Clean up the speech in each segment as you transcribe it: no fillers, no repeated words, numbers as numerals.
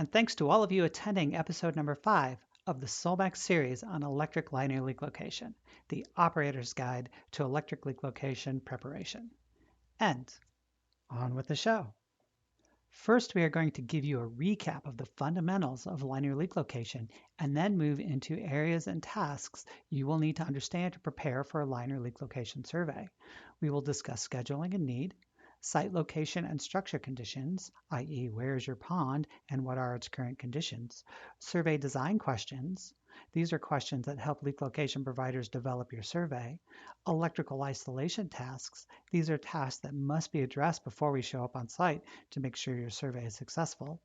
and thanks to all of you attending episode number 5 of the Solmax series on electric liner leak location, the operator's guide to electric leak location preparation. And on with the show. First, we are going to give you a recap of the fundamentals of liner leak location and then move into areas and tasks you will need to understand to prepare for a liner leak location survey. We will discuss scheduling and need, site location and structure conditions, i.e. where is your pond and what are its current conditions, survey design questions. These are questions that help leak location providers develop your survey, electrical isolation tasks. These are tasks that must be addressed before we show up on site to make sure your survey is successful,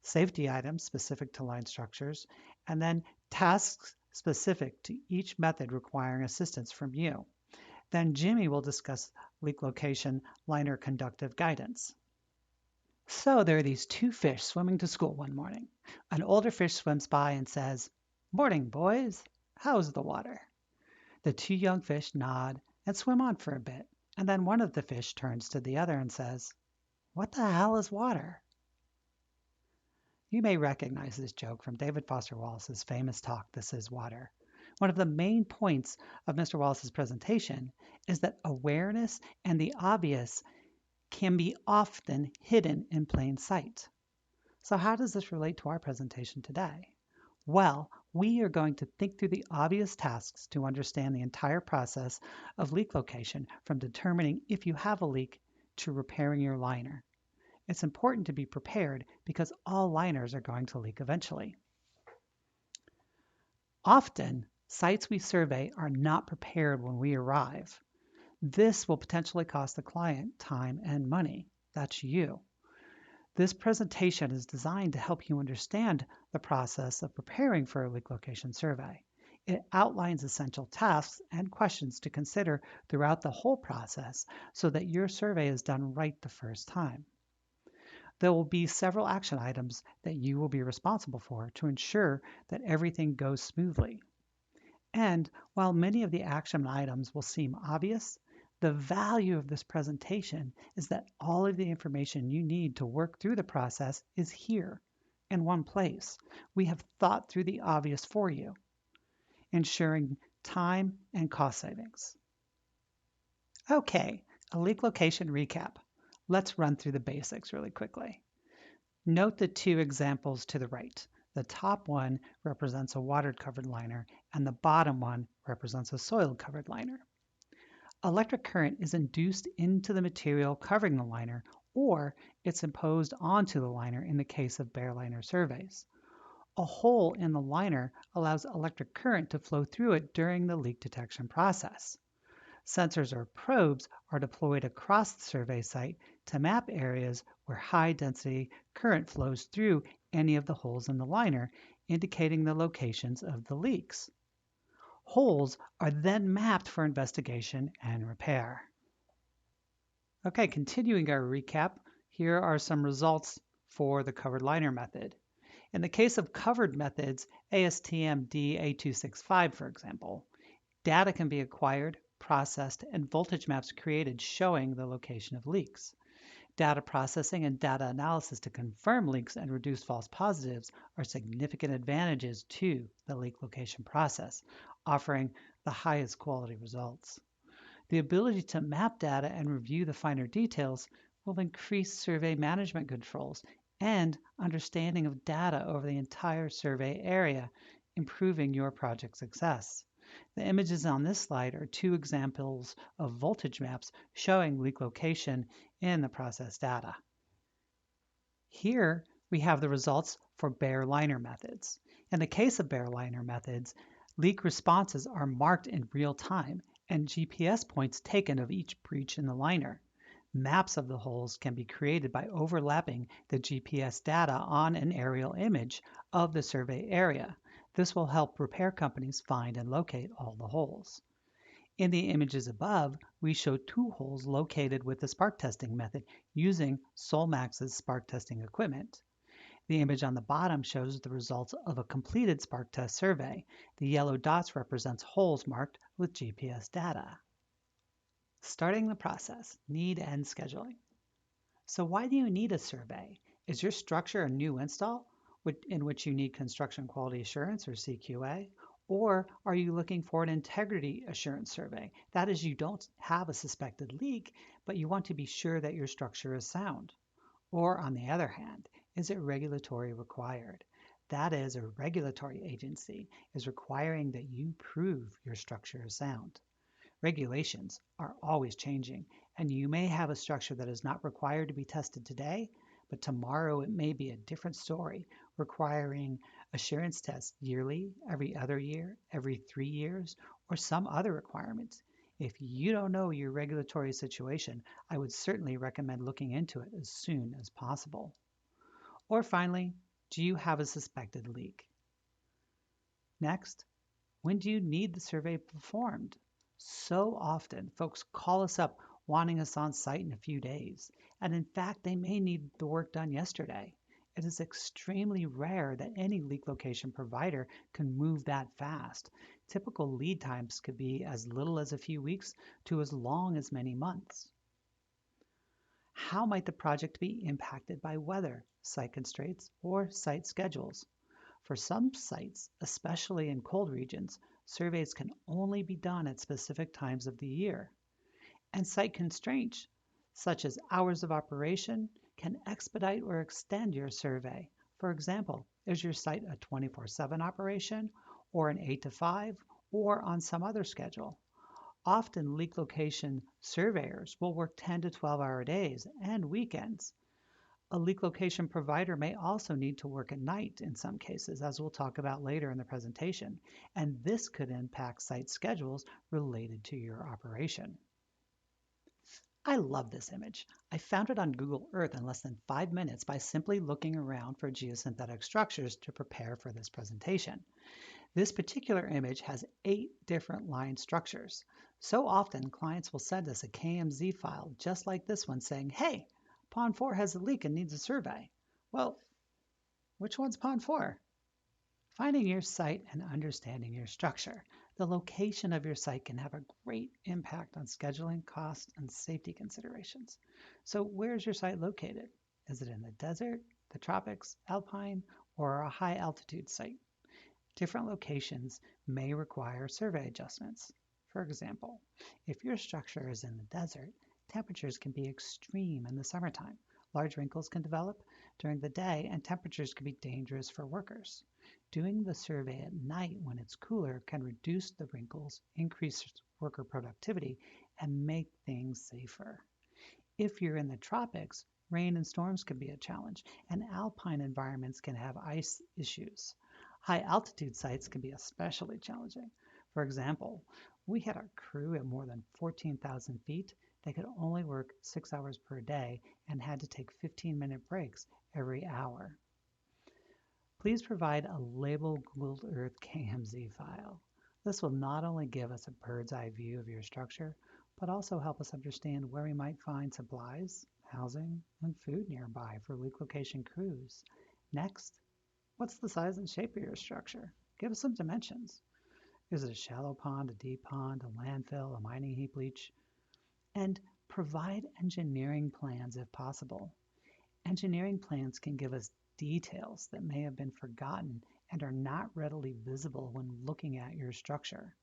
safety items specific to line structures, and then tasks specific to each method requiring assistance from you. Then Jimmy will discuss leak location liner conductive guidance. So there are these two fish swimming to school one morning. An older fish swims by and says, "Morning, boys. How's the water?" The two young fish nod and swim on for a bit, and then one of the fish turns to the other and says, "What the hell is water?" You may recognize this joke from David Foster Wallace's famous talk, This Is Water. One of the main points of Mr. Wallace's presentation is that awareness and the obvious can be often hidden in plain sight. So how does this relate to our presentation today? Well, we are going to think through the obvious tasks to understand the entire process of leak location, from determining if you have a leak to repairing your liner. It's important to be prepared because all liners are going to leak eventually. Often, sites we survey are not prepared when we arrive. This will potentially cost the client time and money. That's you. This presentation is designed to help you understand the process of preparing for a leak location survey. It outlines essential tasks and questions to consider throughout the whole process so that your survey is done right the first time. There will be several action items that you will be responsible for to ensure that everything goes smoothly. And while many of the action items will seem obvious, the value of this presentation is that all of the information you need to work through the process is here in one place. We have thought through the obvious for you, ensuring time and cost savings. Okay, a leak location recap. Let's run through the basics really quickly. Note the two examples to the right. The top one represents a water-covered liner, and the bottom one represents a soil-covered liner. Electric current is induced into the material covering the liner, or it's imposed onto the liner in the case of bare liner surveys. A hole in the liner allows electric current to flow through it during the leak detection process. Sensors or probes are deployed across the survey site to map areas where high-density current flows through any of the holes in the liner, indicating the locations of the leaks. Holes are then mapped for investigation and repair. Okay, continuing our recap, here are some results for the covered liner method. In the case of covered methods, ASTM D8265, for example, data can be acquired, processed, and voltage maps created showing the location of leaks. Data processing and data analysis to confirm leaks and reduce false positives are significant advantages to the leak location process, offering the highest quality results. The ability to map data and review the finer details will increase survey management controls and understanding of data over the entire survey area, improving your project success. The images on this slide are two examples of voltage maps showing leak location in the process data. Here we have the results for bare liner methods. In the case of bare liner methods, leak responses are marked in real time and GPS points taken of each breach in the liner. Maps of the holes can be created by overlapping the GPS data on an aerial image of the survey area. This will help repair companies find and locate all the holes. In the images above, we show two holes located with the spark testing method using Solmax's spark testing equipment. The image on the bottom shows the results of a completed spark test survey. The yellow dots represents holes marked with GPS data. Starting the process, need and scheduling. So why do you need a survey? Is your structure a new install? in which you need construction quality assurance or CQA? Or are you looking for an integrity assurance survey? That is, you don't have a suspected leak, but you want to be sure that your structure is sound. Or on the other hand, is it regulatory required? That is, a regulatory agency is requiring that you prove your structure is sound. Regulations are always changing, and you may have a structure that is not required to be tested today, but tomorrow it may be a different story, requiring assurance tests yearly, every other year, every 3 years, or some other requirements. If you don't know your regulatory situation, I would certainly recommend looking into it as soon as possible. Or finally, do you have a suspected leak? Next, when do you need the survey performed? So often, folks call us up wanting us on site in a few days, and in fact, they may need the work done yesterday. It is extremely rare that any leak location provider can move that fast. Typical lead times could be as little as a few weeks to as long as many months. How might the project be impacted by weather, site constraints, or site schedules? For some sites, especially in cold regions, surveys can only be done at specific times of the year. And site constraints, such as hours of operation, can expedite or extend your survey. For example, is your site a 24/7 operation, or an 8 to 5, or on some other schedule? Often leak location surveyors will work 10 to 12-hour days and weekends. A leak location provider may also need to work at night in some cases, as we'll talk about later in the presentation, and this could impact site schedules related to your operation. I love this image. I found it on Google Earth in less than 5 minutes by simply looking around for geosynthetic structures to prepare for this presentation. This particular image has 8 different line structures. So often, clients will send us a KMZ file just like this one saying, hey, Pond 4 has a leak and needs a survey. Well, which one's Pond 4? Finding your site and understanding your structure. The location of your site can have a great impact on scheduling, cost, and safety considerations. So where's your site located? Is it in the desert, the tropics, alpine, or a high altitude site? Different locations may require survey adjustments. For example, if your structure is in the desert, temperatures can be extreme in the summertime. Large wrinkles can develop during the day, and temperatures can be dangerous for workers. Doing the survey at night when it's cooler can reduce the wrinkles, increase worker productivity, and make things safer. If you're in the tropics, rain and storms can be a challenge, and alpine environments can have ice issues. High altitude sites can be especially challenging. For example, we had our crew at more than 14,000 feet. They could only work 6 hours per day and had to take 15-minute breaks every hour. Please provide a labeled Google Earth KMZ file. This will not only give us a bird's eye view of your structure, but also help us understand where we might find supplies, housing, and food nearby for leak location crews. Next, what's the size and shape of your structure? Give us some dimensions. Is it a shallow pond, a deep pond, a landfill, a mining heap leach? And provide engineering plans if possible. Engineering plans can give us details that may have been forgotten and are not readily visible when looking at your structure.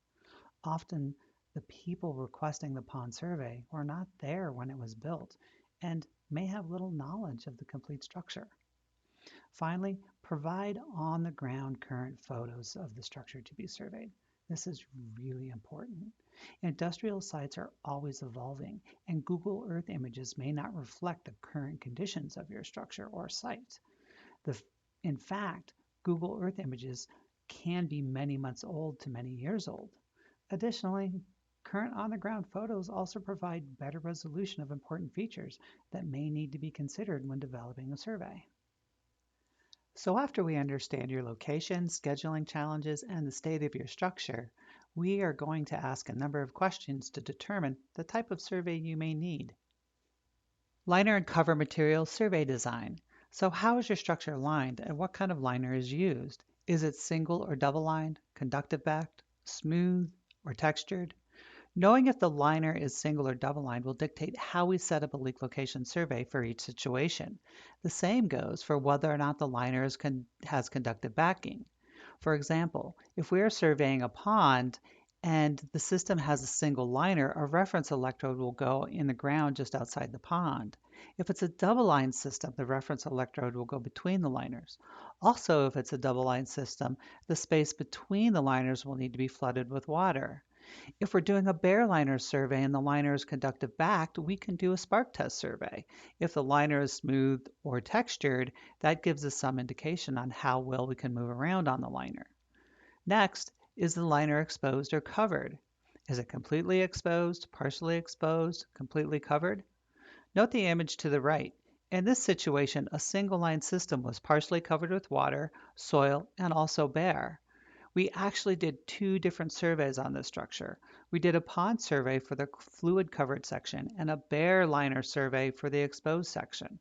Often, the people requesting the pond survey were not there when it was built and may have little knowledge of the complete structure. Finally, provide on-the-ground current photos of the structure to be surveyed. This is really important. Industrial sites are always evolving, and Google Earth images may not reflect the current conditions of your structure or site. In fact, Google Earth images can be many months old to many years old. Additionally, current on-the-ground photos also provide better resolution of important features that may need to be considered when developing a survey. So after we understand your location, scheduling challenges, and the state of your structure, we are going to ask a number of questions to determine the type of survey you may need. Liner and cover material survey design. So how is your structure lined and what kind of liner is used? Is it single or double lined, conductive backed, smooth, or textured? Knowing if the liner is single or double lined will dictate how we set up a leak location survey for each situation. The same goes for whether or not the liner has conductive backing. For example, if we are surveying a pond and the system has a single liner, a reference electrode will go in the ground just outside the pond. If it's a double line system, the reference electrode will go between the liners. Also, if it's a double line system, the space between the liners will need to be flooded with water. If we're doing a bare liner survey and the liner is conductive backed, we can do a spark test survey. If the liner is smooth or textured, that gives us some indication on how well we can move around on the liner. Next, is the liner exposed or covered? Is it completely exposed, partially exposed, completely covered? Note the image to the right. In this situation, a single line system was partially covered with water, soil, and also bare. We actually did two different surveys on this structure. We did a pond survey for the fluid covered section and a bare liner survey for the exposed section.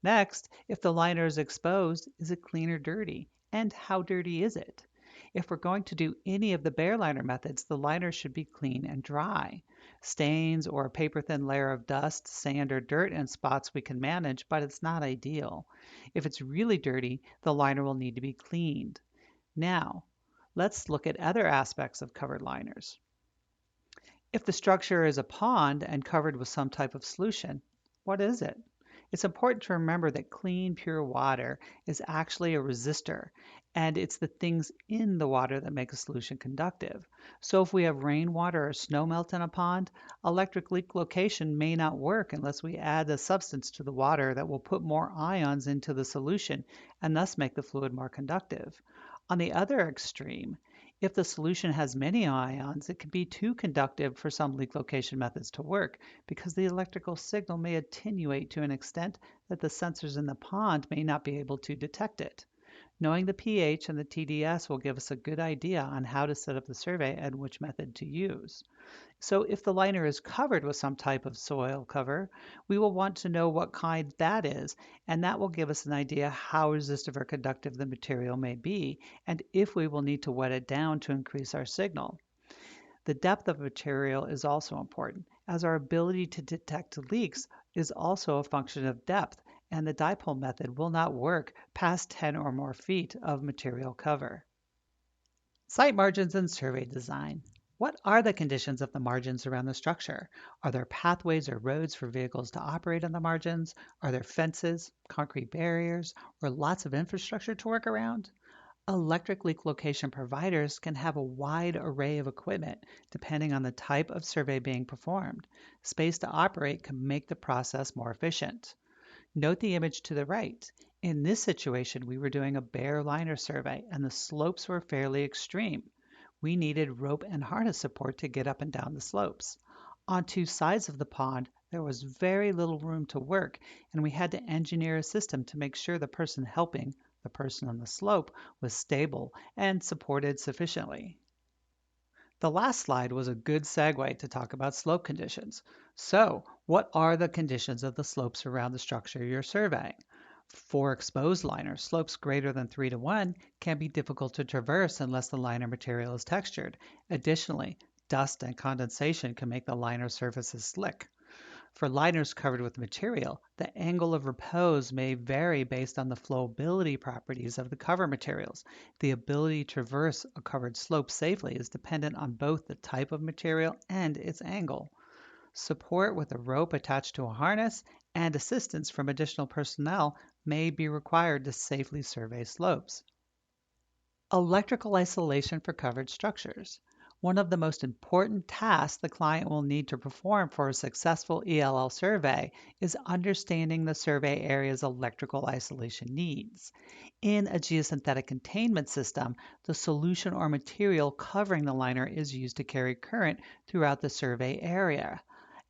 Next, if the liner is exposed, is it clean or dirty? And how dirty is it? If we're going to do any of the bare liner methods, the liner should be clean and dry. Stains or a paper-thin layer of dust, sand, or dirt in spots we can manage, but it's not ideal. If it's really dirty, the liner will need to be cleaned. Now, let's look at other aspects of covered liners. If the structure is a pond and covered with some type of solution, what is it? It's important to remember that clean, pure water is actually a resistor, and it's the things in the water that make a solution conductive. So if we have rainwater or snow melt in a pond, electric leak location may not work unless we add a substance to the water that will put more ions into the solution and thus make the fluid more conductive. On the other extreme, if the solution has many ions, it can be too conductive for some leak location methods to work because the electrical signal may attenuate to an extent that the sensors in the pond may not be able to detect it. Knowing the pH and the TDS will give us a good idea on how to set up the survey and which method to use. So if the liner is covered with some type of soil cover, we will want to know what kind that is, and that will give us an idea how resistive or conductive the material may be, and if we will need to wet it down to increase our signal. The depth of material is also important, as our ability to detect leaks is also a function of depth, and the dipole method will not work past 10 or more feet of material cover. Site margins and survey design. What are the conditions of the margins around the structure? Are there pathways or roads for vehicles to operate on the margins? Are there fences, concrete barriers, or lots of infrastructure to work around? Electric leak location providers can have a wide array of equipment depending on the type of survey being performed. Space to operate can make the process more efficient. Note the image to the right. In this situation, we were doing a bare liner survey and the slopes were fairly extreme. We needed rope and harness support to get up and down the slopes. On two sides of the pond, there was very little room to work, and we had to engineer a system to make sure the person helping, the person on the slope, was stable and supported sufficiently. The last slide was a good segue to talk about slope conditions. So, what are the conditions of the slopes around the structure you're surveying? For exposed liners, slopes greater than 3 to 1 can be difficult to traverse unless the liner material is textured. Additionally, dust and condensation can make the liner surfaces slick. For liners covered with material, the angle of repose may vary based on the flowability properties of the cover materials. The ability to traverse a covered slope safely is dependent on both the type of material and its angle. Support with a rope attached to a harness and assistance from additional personnel may be required to safely survey slopes. Electrical isolation for covered structures. One of the most important tasks the client will need to perform for a successful ELL survey is understanding the survey area's electrical isolation needs. In a geosynthetic containment system, the solution or material covering the liner is used to carry current throughout the survey area,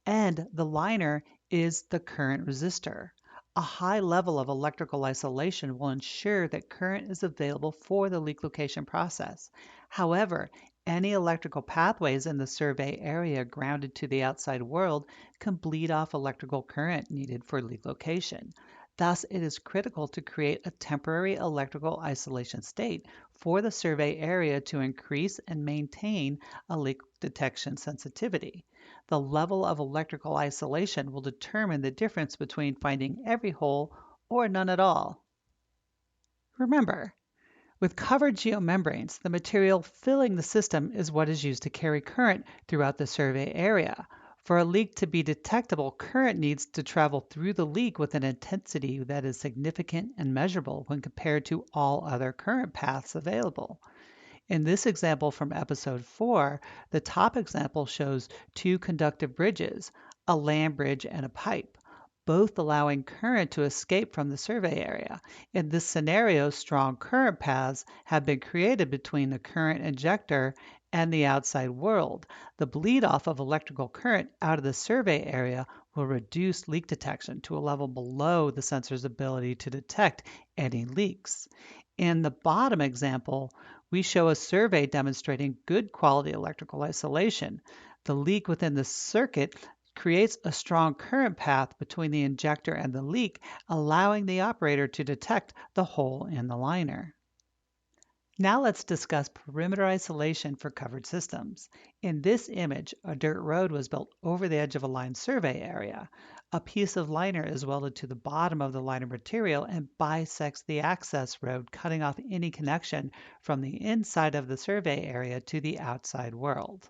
and the liner is the current resistor. A high level of electrical isolation will ensure that current is available for the leak location process. However, any electrical pathways in the survey area grounded to the outside world can bleed off electrical current needed for leak location. Thus, it is critical to create a temporary electrical isolation state for the survey area to increase and maintain a leak detection sensitivity. The level of electrical isolation will determine the difference between finding every hole or none at all. Remember, with covered geomembranes, the material filling the system is what is used to carry current throughout the survey area. For a leak to be detectable, current needs to travel through the leak with an intensity that is significant and measurable when compared to all other current paths available. In this example from episode 4, the top example shows two conductive bridges, a land bridge and a pipe, both allowing current to escape from the survey area. In this scenario, strong current paths have been created between the current injector and the outside world. The bleed off of electrical current out of the survey area will reduce leak detection to a level below the sensor's ability to detect any leaks. In the bottom example, we show a survey demonstrating good quality electrical isolation. The leak within the circuit creates a strong current path between the injector and the leak, allowing the operator to detect the hole in the liner. Now let's discuss perimeter isolation for covered systems. In this image, a dirt road was built over the edge of a line survey area. A piece of liner is welded to the bottom of the liner material and bisects the access road, cutting off any connection from the inside of the survey area to the outside world.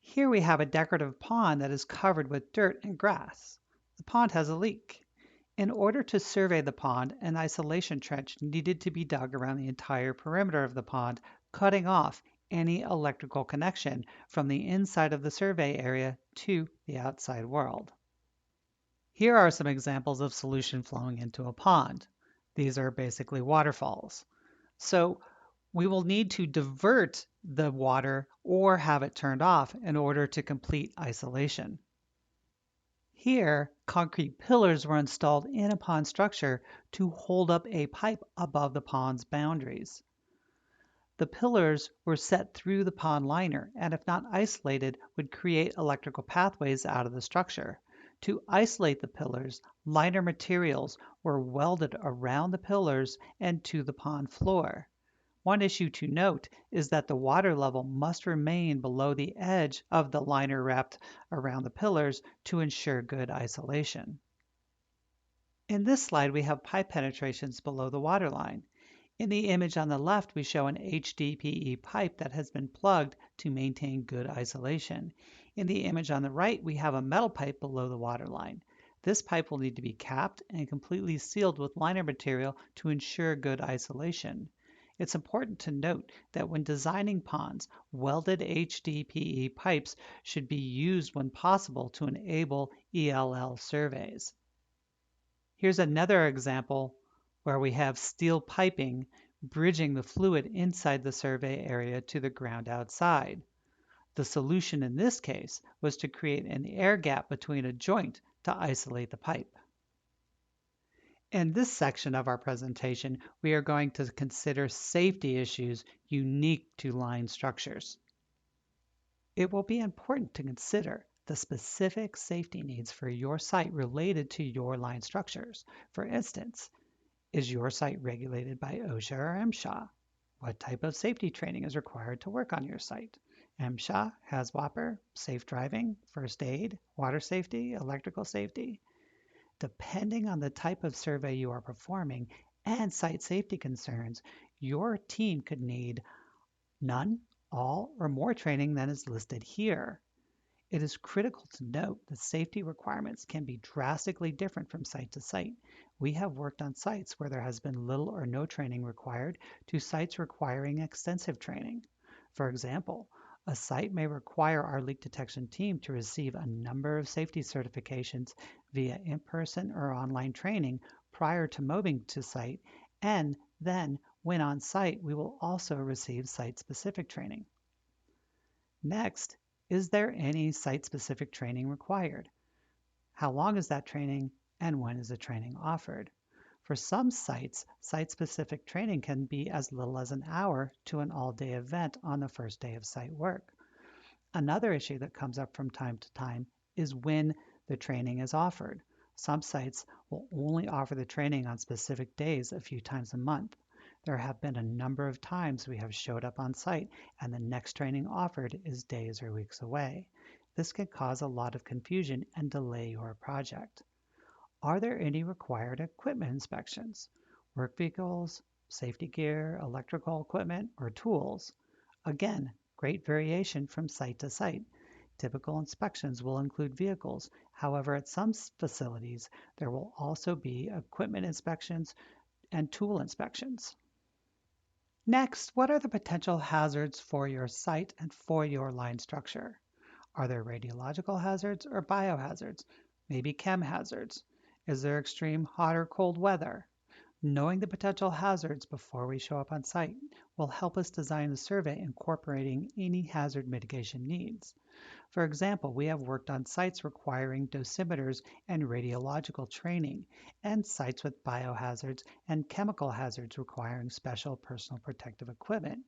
Here we have a decorative pond that is covered with dirt and grass. The pond has a leak. In order to survey the pond, an isolation trench needed to be dug around the entire perimeter of the pond, cutting off any electrical connection from the inside of the survey area to the outside world. Here are some examples of solution flowing into a pond. These are basically waterfalls. So we will need to divert the water or have it turned off in order to complete isolation. Here, concrete pillars were installed in a pond structure to hold up a pipe above the pond's boundaries. The pillars were set through the pond liner and, if not isolated, would create electrical pathways out of the structure. To isolate the pillars, liner materials were welded around the pillars and to the pond floor. One issue to note is that the water level must remain below the edge of the liner wrapped around the pillars to ensure good isolation. In this slide, we have pipe penetrations below the water line. In the image on the left, we show an HDPE pipe that has been plugged to maintain good isolation. In the image on the right, we have a metal pipe below the water line. This pipe will need to be capped and completely sealed with liner material to ensure good isolation. It's important to note that when designing ponds, welded HDPE pipes should be used when possible to enable ELL surveys. Here's another example where we have steel piping bridging the fluid inside the survey area to the ground outside. The solution in this case was to create an air gap between a joint to isolate the pipe. In this section of our presentation, we are going to consider safety issues unique to line structures. It will be important to consider the specific safety needs for your site related to your line structures. For instance, is your site regulated by OSHA or MSHA? What type of safety training is required to work on your site? MSHA has WAPR, safe driving, first aid, water safety, electrical safety. Depending on the type of survey you are performing and site safety concerns, your team could need none, all, or more training than is listed here. It is critical to note that safety requirements can be drastically different from site to site. We have worked on sites where there has been little or no training required to sites requiring extensive training. For example, a site may require our leak detection team to receive a number of safety certifications via in-person or online training prior to moving to site, and then when on site, we will also receive site-specific training. Next, is there any site-specific training required? How long is that training, and when is the training offered? For some sites, site-specific training can be as little as an hour to an all-day event on the first day of site work. Another issue that comes up from time to time is when the training is offered. Some sites will only offer the training on specific days a few times a month. There have been a number of times we have showed up on site and the next training offered is days or weeks away. This can cause a lot of confusion and delay your project. Are there any required equipment inspections? Work vehicles, safety gear, electrical equipment, or tools? Again, great variation from site to site. Typical inspections will include vehicles. However, at some facilities, there will also be equipment inspections and tool inspections. Next, what are the potential hazards for your site and for your line structure? Are there radiological hazards or biohazards? Maybe chem hazards? Is there extreme hot or cold weather? Knowing the potential hazards before we show up on site will help us design the survey incorporating any hazard mitigation needs. For example, we have worked on sites requiring dosimeters and radiological training, and sites with biohazards and chemical hazards requiring special personal protective equipment.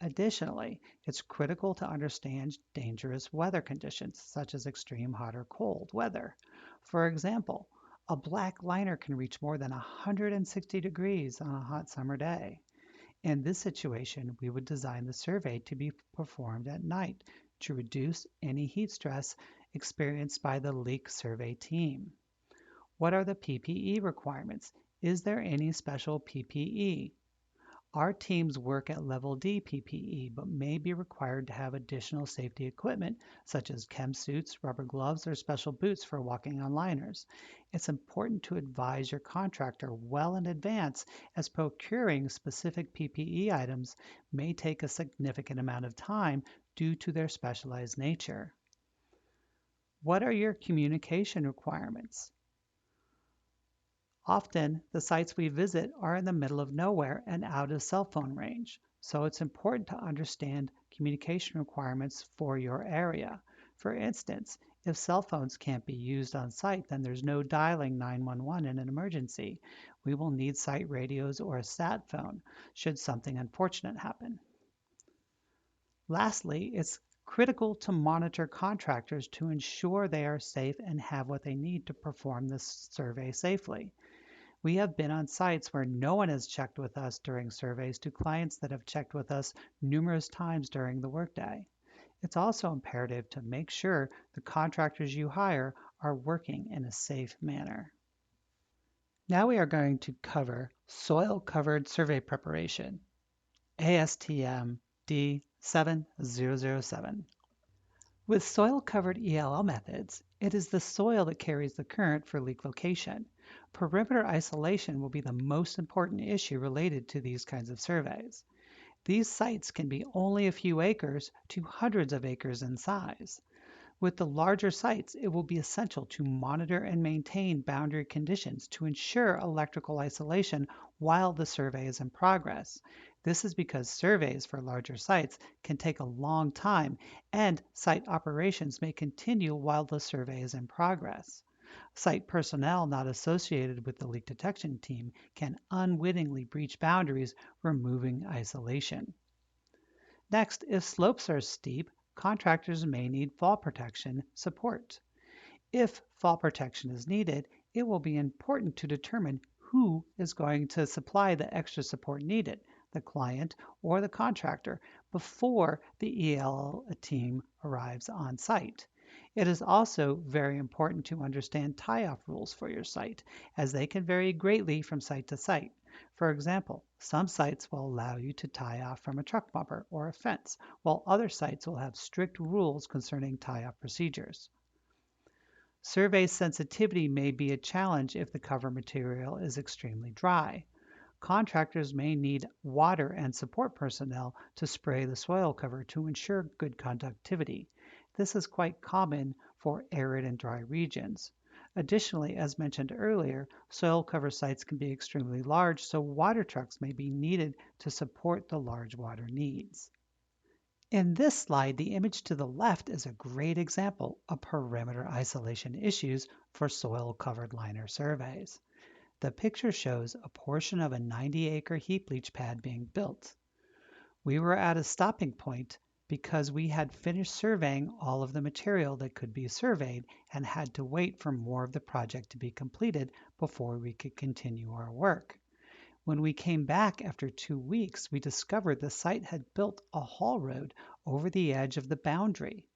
Additionally, it's critical to understand dangerous weather conditions, such as extreme hot or cold weather. For example, a black liner can reach more than 160 degrees on a hot summer day. In this situation, we would design the survey to be performed at night to reduce any heat stress experienced by the leak survey team. What are the PPE requirements? Is there any special PPE? Our teams work at level D PPE, but may be required to have additional safety equipment, such as chem suits, rubber gloves, or special boots for walking on liners. It's important to advise your contractor well in advance, as procuring specific PPE items may take a significant amount of time due to their specialized nature. What are your communication requirements? Often, the sites we visit are in the middle of nowhere and out of cell phone range, so it's important to understand communication requirements for your area. For instance, if cell phones can't be used on site, then there's no dialing 911 in an emergency. We will need site radios or a sat phone should something unfortunate happen. Lastly, it's critical to monitor contractors to ensure they are safe and have what they need to perform this survey safely. We have been on sites where no one has checked with us during surveys to clients that have checked with us numerous times during the workday. It's also imperative to make sure the contractors you hire are working in a safe manner. Now we are going to cover soil-covered survey preparation, ASTM D7007. With soil-covered ELL methods, it is the soil that carries the current for leak location. Perimeter isolation will be the most important issue related to these kinds of surveys. These sites can be only a few acres to hundreds of acres in size. With the larger sites, it will be essential to monitor and maintain boundary conditions to ensure electrical isolation while the survey is in progress. This is because surveys for larger sites can take a long time and site operations may continue while the survey is in progress. Site personnel not associated with the leak detection team can unwittingly breach boundaries, removing isolation. Next, if slopes are steep, contractors may need fall protection support. If fall protection is needed, it will be important to determine who is going to supply the extra support needed, the client or the contractor, before the EL team arrives on site. It is also very important to understand tie-off rules for your site, as they can vary greatly from site to site. For example, some sites will allow you to tie off from a truck bumper or a fence, while other sites will have strict rules concerning tie-off procedures. Survey sensitivity may be a challenge if the cover material is extremely dry. Contractors may need water and support personnel to spray the soil cover to ensure good conductivity. This is quite common for arid and dry regions. Additionally, as mentioned earlier, soil cover sites can be extremely large, so water trucks may be needed to support the large water needs. In this slide, the image to the left is a great example of perimeter isolation issues for soil-covered liner surveys. The picture shows a portion of a 90-acre heap leach pad being built. We were at a stopping point because we had finished surveying all of the material that could be surveyed and had to wait for more of the project to be completed before we could continue our work. When we came back after 2 weeks, we discovered the site had built a haul road over the edge of the boundary.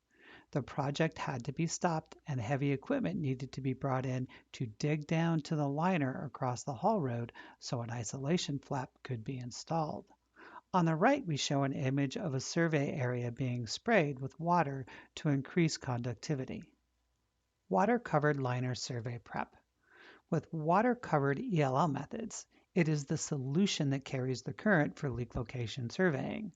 The project had to be stopped and heavy equipment needed to be brought in to dig down to the liner across the haul road so an isolation flap could be installed. On the right, we show an image of a survey area being sprayed with water to increase conductivity. Water-covered liner survey prep. With water-covered ELL methods, it is the solution that carries the current for leak location surveying.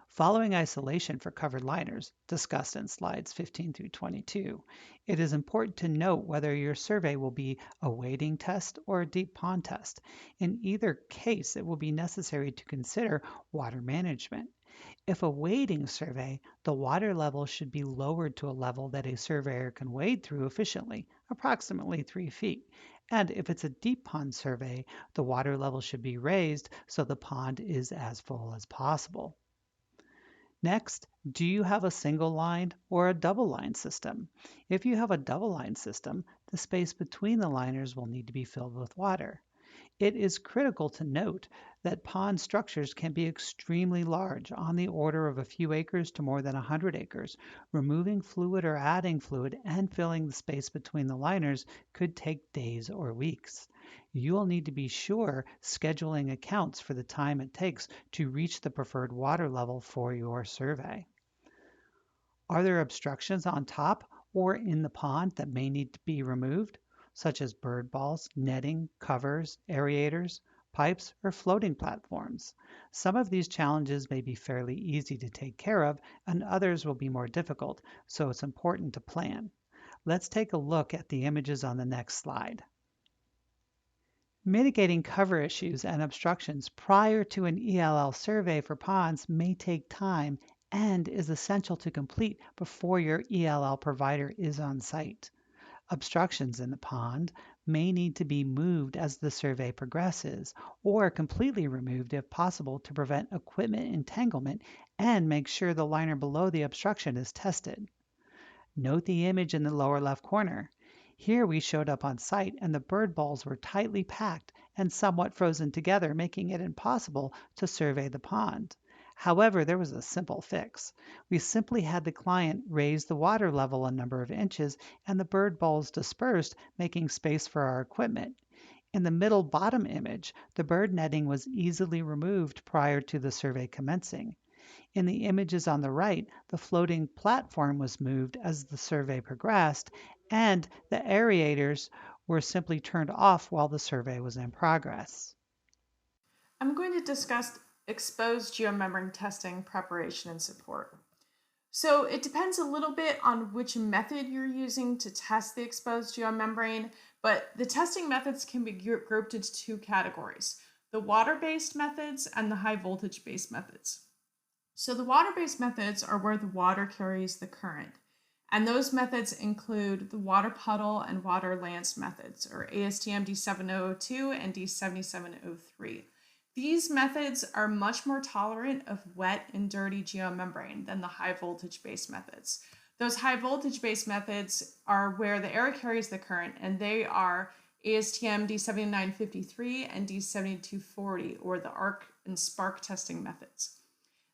Following isolation for covered liners, discussed in slides 15 through 22, it is important to note whether your survey will be a wading test or a deep pond test. In either case, it will be necessary to consider water management. If a wading survey, the water level should be lowered to a level that a surveyor can wade through efficiently, approximately 3 feet. And if it's a deep pond survey, the water level should be raised so the pond is as full as possible. Next, do you have a single line or a double line system? If you have a double line system, the space between the liners will need to be filled with water. It is critical to note that pond structures can be extremely large, on the order of a few acres to more than 100 acres. Removing fluid or adding fluid and filling the space between the liners could take days or weeks. You will need to be sure scheduling accounts for the time it takes to reach the preferred water level for your survey. Are there obstructions on top or in the pond that may need to be removed, such as bird balls, netting, covers, aerators, pipes, or floating platforms? Some of these challenges may be fairly easy to take care of, and others will be more difficult, so it's important to plan. Let's take a look at the images on the next slide. Mitigating cover issues and obstructions prior to an ELL survey for ponds may take time and is essential to complete before your ELL provider is on site. Obstructions in the pond may need to be moved as the survey progresses, or completely removed if possible to prevent equipment entanglement and make sure the liner below the obstruction is tested. Note the image in the lower left corner. Here we showed up on site and the bird balls were tightly packed and somewhat frozen together, making it impossible to survey the pond. However, there was a simple fix. We simply had the client raise the water level a number of inches and the bird balls dispersed, making space for our equipment. In the middle bottom image, the bird netting was easily removed prior to the survey commencing. In the images on the right, the floating platform was moved as the survey progressed, and the aerators were simply turned off while the survey was in progress. I'm going to discuss exposed geomembrane testing, preparation, and support. So it depends a little bit on which method you're using to test the exposed geomembrane, but the testing methods can be grouped into two categories: the water-based methods and the high-voltage-based methods. So the water-based methods are where the water carries the current. And those methods include the water puddle and water lance methods, or ASTM D7002 and D7703. These methods are much more tolerant of wet and dirty geomembrane than the high voltage based methods. Those high voltage based methods are where the air carries the current, and they are ASTM D7953 and D7240, or the arc and spark testing methods.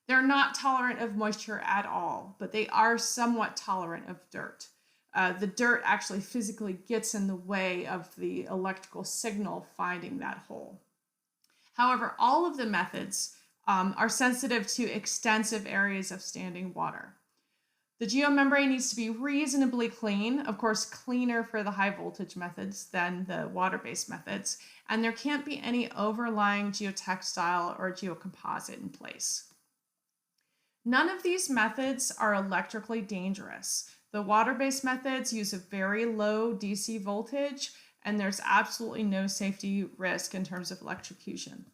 They're not tolerant of moisture at all, but they are somewhat tolerant of dirt. The dirt actually physically gets in the way of the electrical signal finding that hole. However, all of the methods are sensitive to extensive areas of standing water. The geomembrane needs to be reasonably clean, of course, cleaner for the high voltage methods than the water-based methods, and there can't be any overlying geotextile or geocomposite in place. None of these methods are electrically dangerous. The water-based methods use a very low DC voltage, and there's absolutely no safety risk in terms of electrocution.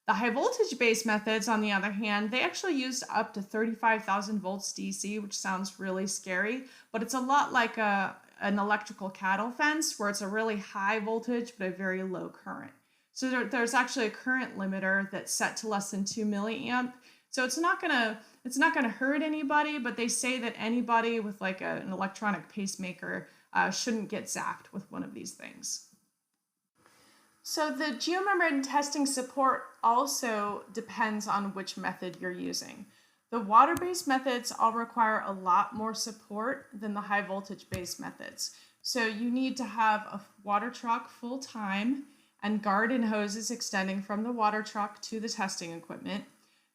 The high voltage-based methods, on the other hand, they actually use up to 35,000 volts DC, which sounds really scary, but it's a lot like an electrical cattle fence, where it's a really high voltage but a very low current. So there's actually a current limiter that's set to less than 2 milliamp So it's not gonna hurt anybody, but they say that anybody with like an electronic pacemaker shouldn't get zapped with one of these things. So the geomembrane testing support also depends on which method you're using. The water-based methods all require a lot more support than the high voltage based methods. So you need to have a water truck full time and garden hoses extending from the water truck to the testing equipment.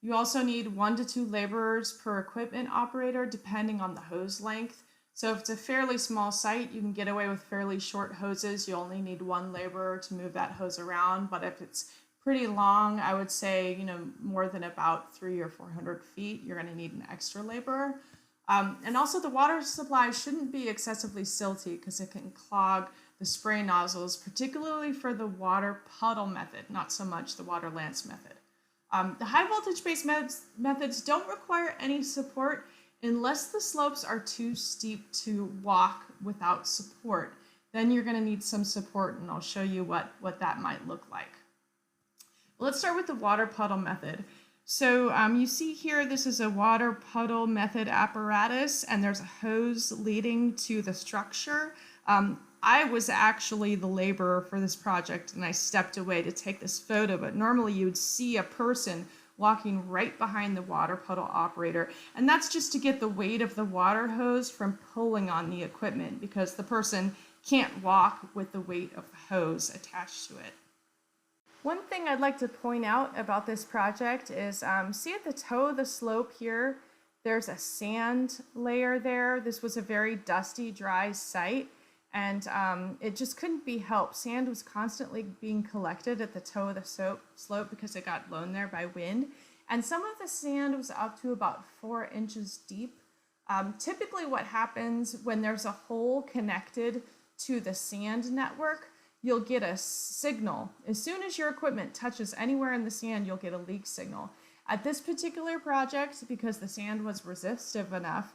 You also need 1 to 2 laborers per equipment operator depending on the hose length. So if it's a fairly small site, you can get away with fairly short hoses. You only need 1 laborer to move that hose around. But if it's pretty long, I would say, more than about 300 or 400 feet, you're going to need an extra laborer. And also the water supply shouldn't be excessively silty because it can clog the spray nozzles, particularly for the water puddle method, not so much the water lance method. The high voltage based methods don't require any support unless the slopes are too steep to walk without support. Then you're going to need some support, and I'll show you what that might look like. Let's start with the water puddle method. So you see here, this is a water puddle method apparatus, and there's a hose leading to the structure. I was actually the laborer for this project, and I stepped away to take this photo, but normally you would see a person walking right behind the water puddle operator, and that's just to get the weight of the water hose from pulling on the equipment, because the person can't walk with the weight of the hose attached to it. One thing I'd like to point out about this project is, see at the toe of the slope here, there's a sand layer there. This was a very dusty, dry site, and it just couldn't be helped. Sand was constantly being collected at the toe of the slope because it got blown there by wind. And some of the sand was up to about 4 inches deep. Typically what happens when there's a hole connected to the sand network, you'll get a signal. As soon as your equipment touches anywhere in the sand, you'll get a leak signal. At this particular project, because the sand was resistive enough,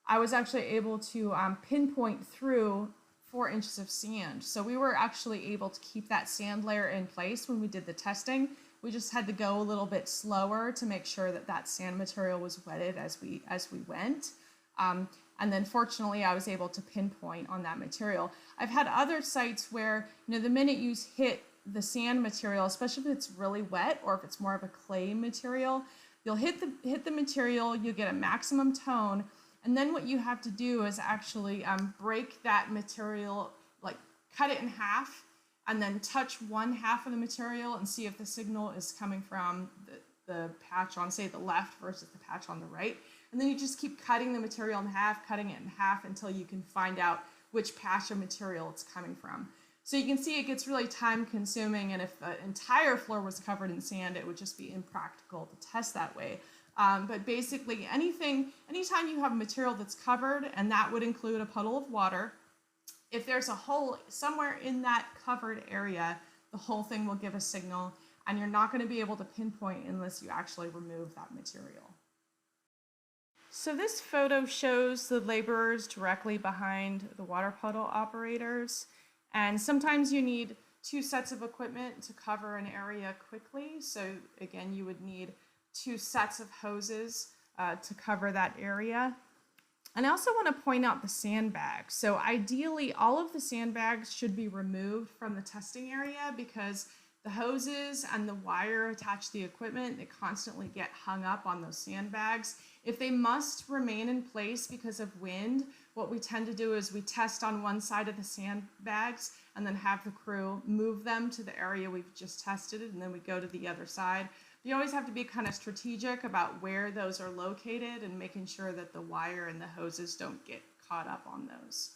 I was actually able to pinpoint through 4 inches of sand. So we were actually able to keep that sand layer in place when we did the testing. We just had to go a little bit slower to make sure that that sand material was wetted as we went. And then fortunately, I was able to pinpoint on that material. I've had other sites where, the minute you hit the sand material, especially if it's really wet or if it's more of a clay material, you'll hit the material, you get a maximum tone, and then what you have to do is actually break that material, like cut it in half, and then touch one half of the material and see if the signal is coming from the patch on, say, the left versus the patch on the right. And then you just keep cutting the material in half, cutting it in half until you can find out which patch of material it's coming from. So you can see it gets really time consuming, and if the entire floor was covered in sand, it would just be impractical to test that way. But basically anytime you have material that's covered, and that would include a puddle of water, if there's a hole somewhere in that covered area, the whole thing will give a signal, and you're not going to be able to pinpoint unless you actually remove that material. So this photo shows the laborers directly behind the water puddle operators, and sometimes you need 2 sets of equipment to cover an area quickly. So again, you would need 2 sets of hoses to cover that area. And I also want to point out the sandbags. So ideally, all of the sandbags should be removed from the testing area because the hoses and the wire attached to the equipment, they constantly get hung up on those sandbags. If they must remain in place because of wind, what we tend to do is we test on one side of the sandbags and then have the crew move them to the area we've just tested, and then we go to the other side. You always have to be kind of strategic about where those are located and making sure that the wire and the hoses don't get caught up on those.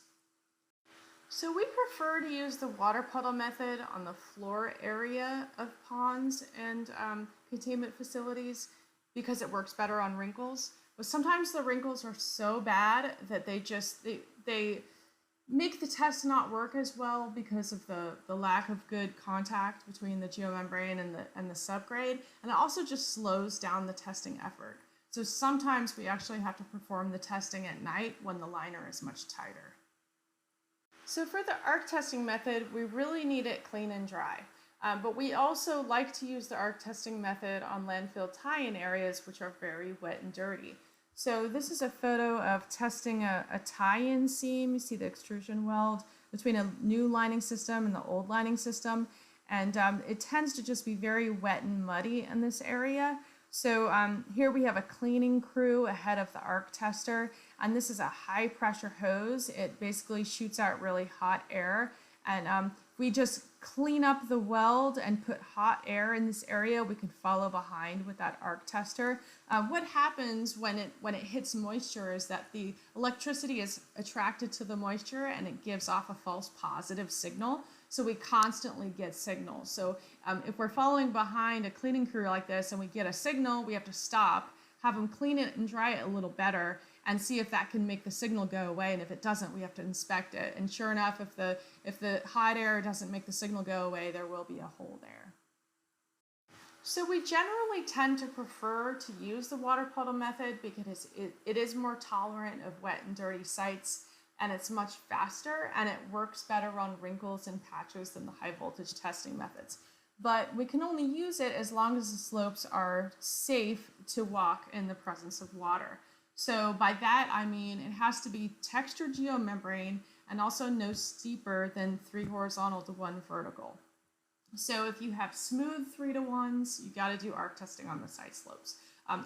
So we prefer to use the water puddle method on the floor area of ponds and containment facilities because it works better on wrinkles. But sometimes the wrinkles are so bad that they make the test not work as well because of the lack of good contact between the geomembrane and the subgrade, and it also just slows down the testing effort. So sometimes we actually have to perform the testing at night when the liner is much tighter. So for the arc testing method, we really need it clean and dry. But we also like to use the arc testing method on landfill tie-in areas, which are very wet and dirty. So this is a photo of testing a tie-in seam. You see the extrusion weld between a new lining system and the old lining system. And it tends to just be very wet and muddy in this area. So here we have a cleaning crew ahead of the arc tester, and this is a high pressure hose. It basically shoots out really hot air, and we just clean up the weld and put hot air in this area. We can follow behind with that arc tester. What happens when it hits moisture is that the electricity is attracted to the moisture and it gives off a false positive signal. So we constantly get signals. So if we're following behind a cleaning crew like this and we get a signal, we have to stop, have them clean it and dry it a little better, and see if that can make the signal go away. And if it doesn't, we have to inspect it. And sure enough, if the hot air doesn't make the signal go away, there will be a hole there. So we generally tend to prefer to use the water puddle method because it is more tolerant of wet and dirty sites, and it's much faster, and it works better on wrinkles and patches than the high voltage testing methods. But we can only use it as long as the slopes are safe to walk in the presence of water. So by that, I mean it has to be textured geomembrane and also no steeper than 3 horizontal to 1 vertical. So if you have smooth 3-to-1s, you got to do arc testing on the side slopes.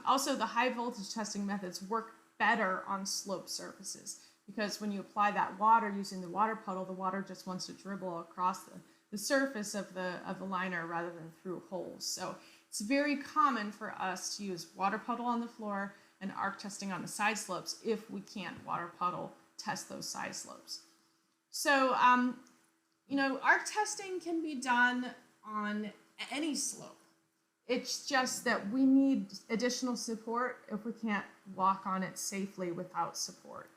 Also, the high voltage testing methods work better on slope surfaces because when you apply that water using the water puddle, the water just wants to dribble across the surface of the liner rather than through holes. So it's very common for us to use water puddle on the floor and arc testing on the side slopes if we can't water puddle test those side slopes. So, arc testing can be done on any slope. It's just that we need additional support if we can't walk on it safely without support.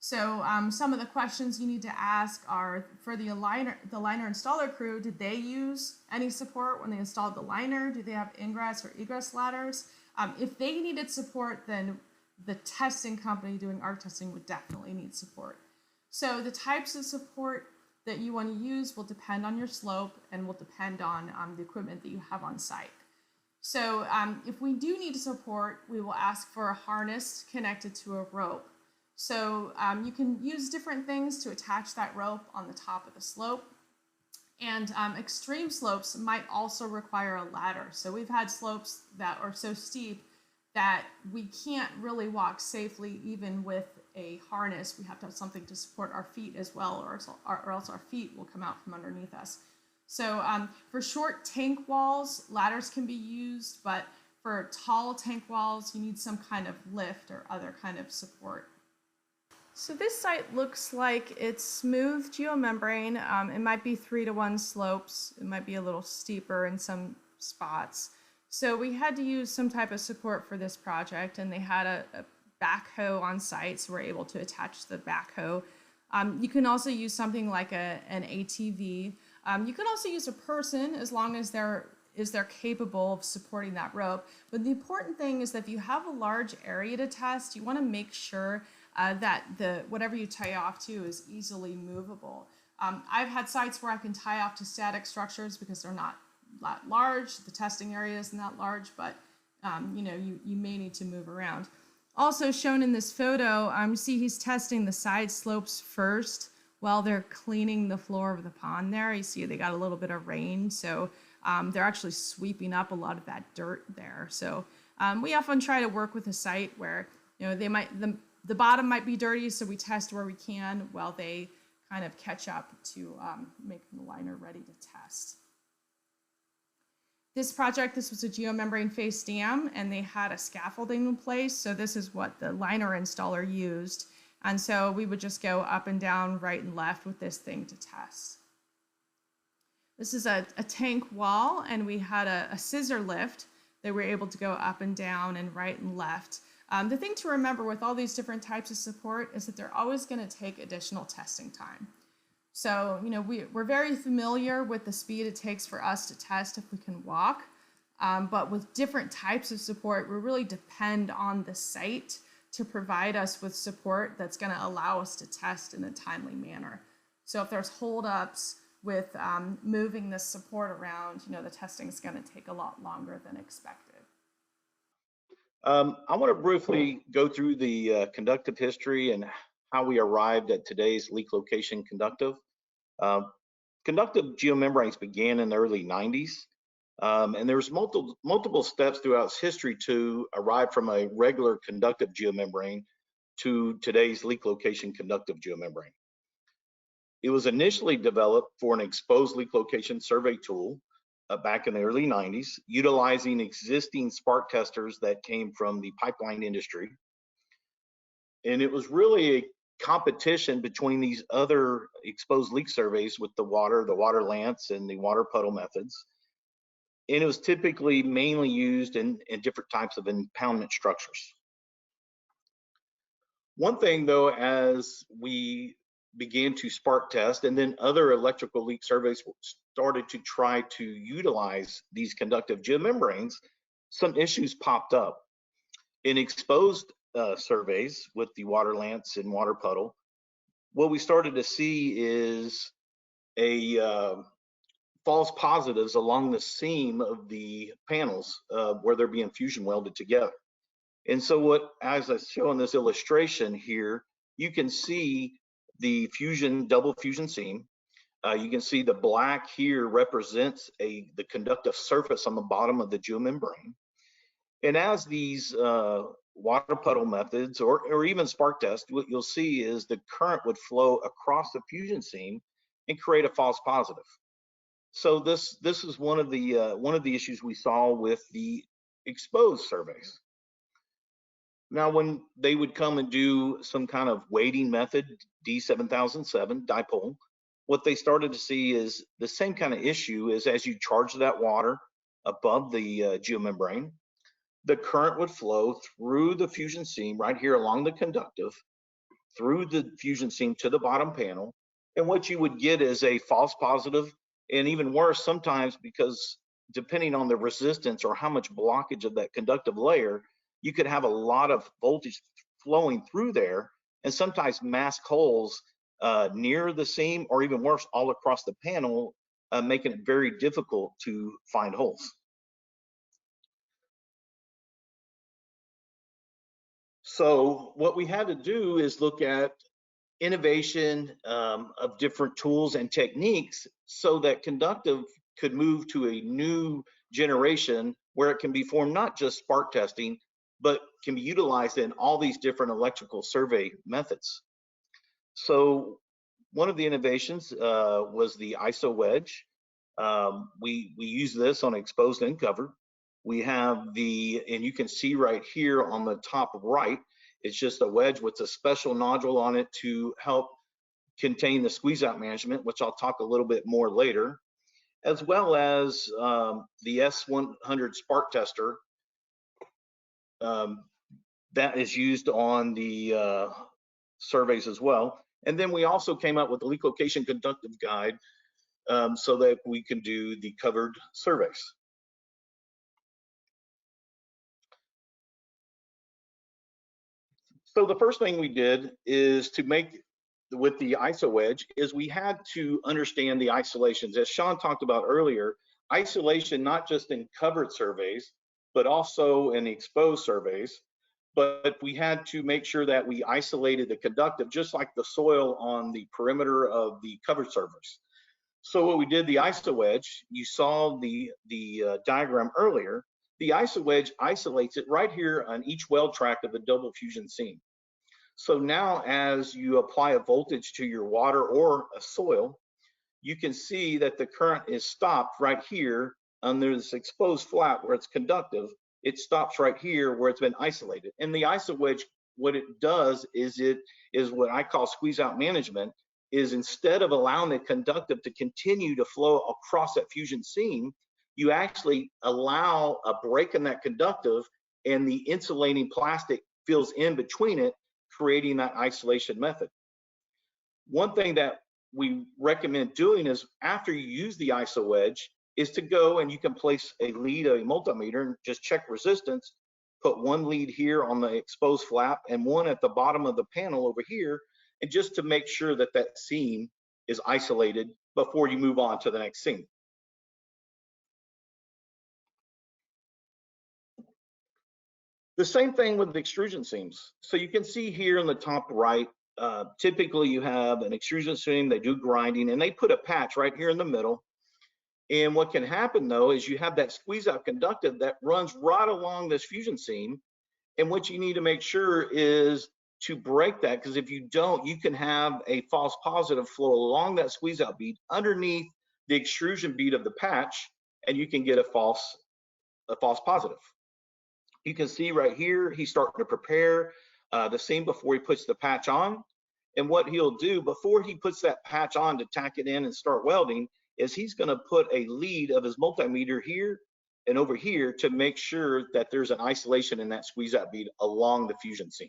So some of the questions you need to ask are for the liner installer crew, did they use any support when they installed the liner? Do they have ingress or egress ladders? If they needed support, then the testing company doing arc testing would definitely need support. So the types of support that you want to use will depend on your slope and will depend on the equipment that you have on site. So if we do need support, we will ask for a harness connected to a rope. So you can use different things to attach that rope on the top of the slope. And extreme slopes might also require a ladder. So we've had slopes that are so steep that we can't really walk safely even with a harness. We have to have something to support our feet as well, or else our feet will come out from underneath us. So for short tank walls, ladders can be used, but for tall tank walls, you need some kind of lift or other kind of support. So this site looks like it's smooth geomembrane. It might be 3-to-1 slopes. It might be a little steeper in some spots. So we had to use some type of support for this project, and they had a backhoe on site, so we're able to attach the backhoe. You can also use something like an ATV. You can also use a person as long as they're capable of supporting that rope. But the important thing is that if you have a large area to test, you want to make sure that whatever you tie off to is easily movable. I've had sites where I can tie off to static structures because they're not that large. The testing area isn't that large, but you may need to move around. Also shown in this photo, you see he's testing the side slopes first while they're cleaning the floor of the pond there. You see they got a little bit of rain, so they're actually sweeping up a lot of that dirt there. So we often try to work with a site where the bottom might be dirty, so we test where we can while they kind of catch up to making the liner ready to test. This was a geomembrane face dam, and they had a scaffolding in place. So this is what the liner installer used. And so we would just go up and down, right and left with this thing to test. This is a tank wall, and we had a scissor lift that we're able to go up and down and right and left. The thing to remember with all these different types of support is that they're always going to take additional testing time. So, we're very familiar with the speed it takes for us to test if we can walk, but with different types of support, we really depend on the site to provide us with support that's going to allow us to test in a timely manner. So if there's holdups with moving this support around, the testing is going to take a lot longer than expected. I want to briefly go through the conductive history and how we arrived at today's leak location conductive. Conductive geomembranes began in the early 90s, and there was multiple steps throughout its history to arrive from a regular conductive geomembrane to today's leak location conductive geomembrane. It was initially developed for an exposed leak location survey tool back in the early 90s, utilizing existing spark testers that came from the pipeline industry. And it was really a competition between these other exposed leak surveys with the water lance, and the water puddle methods. And it was typically mainly used in different types of impoundment structures. One thing though, as we began to spark test, and then other electrical leak surveys started to try to utilize these conductive geomembranes, some issues popped up. In exposed surveys with the water lance and water puddle, what we started to see is a false positives along the seam of the panels where they're being fusion welded together. And so as I show in this illustration here, you can see the double fusion seam. You can see the black here represents the conductive surface on the bottom of the geomembrane. And as these water puddle methods or even spark test, what you'll see is the current would flow across the fusion seam and create a false positive. So this is one of the issues we saw with the exposed surveys. Now, when they would come and do some kind of weighting method, D7007 dipole, what they started to see is the same kind of issue is as you charge that water above the geomembrane, the current would flow through the fusion seam right here along the conductive, through the fusion seam to the bottom panel. And what you would get is a false positive, and even worse sometimes, because depending on the resistance or how much blockage of that conductive layer, you could have a lot of voltage flowing through there, and sometimes mask holes near the seam, or even worse, all across the panel, making it very difficult to find holes. So what we had to do is look at innovation of different tools and techniques so that conductive could move to a new generation where it can be formed not just spark testing, but can be utilized in all these different electrical survey methods. So one of the innovations was the ISO wedge. We use this on exposed and covered. We have and you can see right here on the top right, it's just a wedge with a special nodule on it to help contain the squeeze out management, which I'll talk a little bit more later, as well as the S100 spark tester that is used on the surveys as well. And then we also came up with the leak location conductive guide so that we can do the covered surveys. So the first thing we did is to make with the ISO wedge is we had to understand the isolations. As Shawn talked about earlier, isolation not just in covered surveys, but also in exposed surveys. But we had to make sure that we isolated the conductive just like the soil on the perimeter of the covered surface. So what we did, the ISO wedge, you saw the diagram earlier, the ISO wedge isolates it right here on each weld track of the double fusion seam. So now as you apply a voltage to your water or a soil, you can see that the current is stopped right here under this exposed flat where it's conductive. It stops right here where it's been isolated. And the ISO wedge, what it does is it is what I call squeeze out management, is instead of allowing the conductive to continue to flow across that fusion seam, you actually allow a break in that conductive and the insulating plastic fills in between it, creating that isolation method. One thing that we recommend doing is after you use the ISO wedge is to go and you can place a lead, a multimeter, and just check resistance, put one lead here on the exposed flap and one at the bottom of the panel over here, and just to make sure that that seam is isolated before you move on to the next seam. The same thing with the extrusion seams. So you can see here in the top right, typically you have an extrusion seam, they do grinding, and they put a patch right here in the middle. And what can happen though is you have that squeeze out conductive that runs right along this fusion seam. And what you need to make sure is to break that, because if you don't, you can have a false positive flow along that squeeze out bead underneath the extrusion bead of the patch, and you can get a false positive. You can see right here, he's starting to prepare the seam before he puts the patch on. And what he'll do before he puts that patch on to tack it in and start welding is he's going to put a lead of his multimeter here and over here to make sure that there's an isolation in that squeeze out bead along the fusion seam.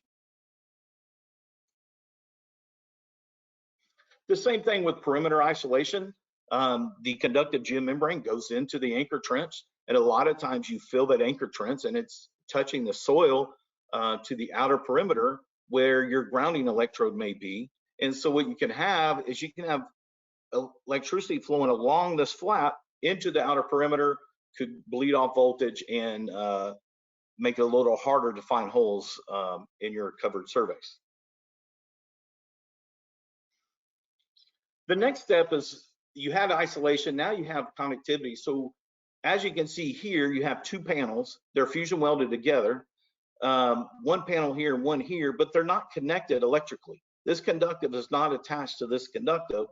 The same thing with perimeter isolation. The conductive geomembrane goes into the anchor trench, and a lot of times you fill that anchor trench and it's touching the soil to the outer perimeter where your grounding electrode may be. And so what you can have is you can have electricity flowing along this flap into the outer perimeter, could bleed off voltage and make it a little harder to find holes in your covered surveys. The next step is you had isolation, now you have connectivity. So as you can see here, you have two panels, they're fusion welded together. One panel here, one here, but they're not connected electrically. This conductive is not attached to this conductive.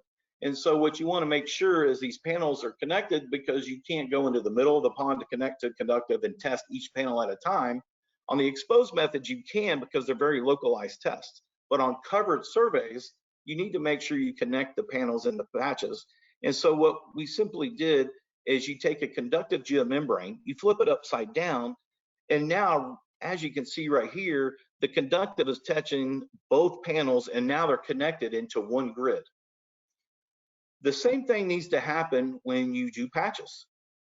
And so what you want to make sure is these panels are connected, because you can't go into the middle of the pond to connect to conductive and test each panel at a time. On the exposed methods, you can, because they're very localized tests. But on covered surveys, you need to make sure you connect the panels and the patches. And so what we simply did is you take a conductive geomembrane, you flip it upside down, and now, as you can see right here, the conductive is touching both panels, and now they're connected into one grid. The same thing needs to happen when you do patches.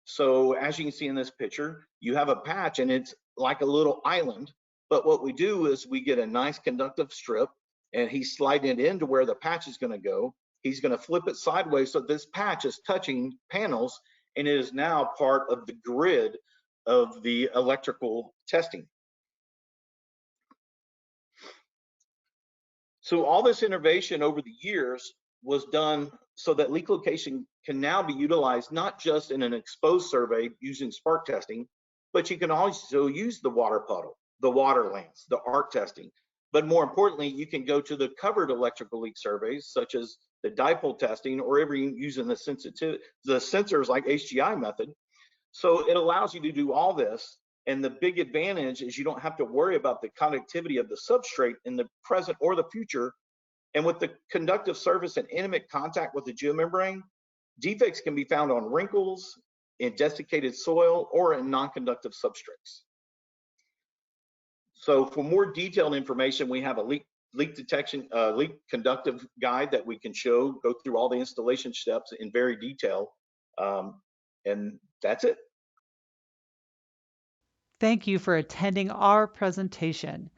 So as you can see in this picture, you have a patch and it's like a little island. But what we do is we get a nice conductive strip, and he's sliding it into where the patch is going to go. He's going to flip it sideways so this patch is touching panels, and it is now part of the grid of the electrical testing. So all this innovation over the years was done so that leak location can now be utilized not just in an exposed survey using spark testing, but you can also use the water puddle, the water lance, the arc testing. But more importantly, you can go to the covered electrical leak surveys, such as the dipole testing, or even using the sensors like HGI method. So it allows you to do all this. And the big advantage is you don't have to worry about the conductivity of the substrate in the present or the future. And with the conductive surface and intimate contact with the geomembrane, defects can be found on wrinkles, in desiccated soil, or in non-conductive substrates. So for more detailed information, we have a leak detection, leak conductive guide that we can go through all the installation steps in very detail. And that's it. Thank you for attending our presentation.